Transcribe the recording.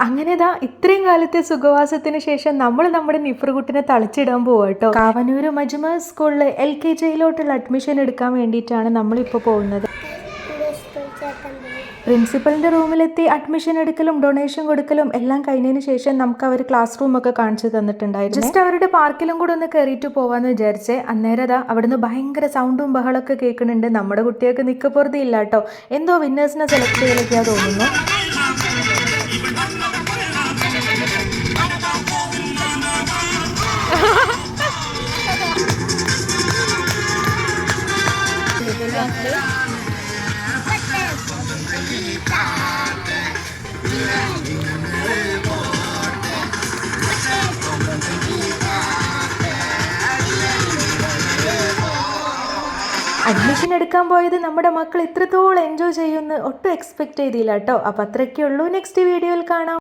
അങ്ങനെ ഇത്രയും കാലത്തെ സുഖവാസത്തിന് ശേഷം നമ്മൾ നമ്മുടെ നിഫ്റുകുട്ടിനെ തളിച്ചിടാൻ പോവാ കേട്ടോ. കാവനൂർ മജ്മ സ്കൂളിൽ LKGയിലോട്ടുള്ള അഡ്മിഷൻ എടുക്കാൻ വേണ്ടിയിട്ടാണ് നമ്മളിപ്പോൾ പോകുന്നത്. പ്രിൻസിപ്പലിൻ്റെ റൂമിലെത്തി അഡ്മിഷൻ എടുക്കലും ഡൊണേഷൻ കൊടുക്കലും എല്ലാം കഴിഞ്ഞതിന് ശേഷം നമുക്ക് അവർ ക്ലാസ് റൂമൊക്കെ കാണിച്ചു തന്നിട്ടുണ്ടായിരുന്നു. ജസ്റ്റ് അവരുടെ പാർക്കിലും കൂടെ ഒന്ന് കയറിയിട്ട് പോവാന്ന് വിചാരിച്ചേ. അന്നേരം അവിടുന്ന് ഭയങ്കര സൗണ്ടും ബഹളമൊക്കെ കേൾക്കുന്നുണ്ട്. നമ്മുടെ കുട്ടികൾക്ക് നിൽക്കപ്പുറത്തി ഇല്ല കേട്ടോ. എന്തോ വിന്നേഴ്സിനെ സെലക്ട് ചെയ്യലൊക്കെയാ തോന്നുന്നു. അഡ്മിഷൻ എടുക്കാൻ പോയത് നമ്മുടെ മക്കൾ ഇത്രത്തോളം എൻജോയ് ചെയ്യുമെന്ന് ഒട്ടും എക്സ്പെക്ട് ചെയ്തില്ല കേട്ടോ. അപ്പം അത്രയൊക്കെ ഉള്ളൂ. നെക്സ്റ്റ് വീഡിയോയിൽ കാണാം.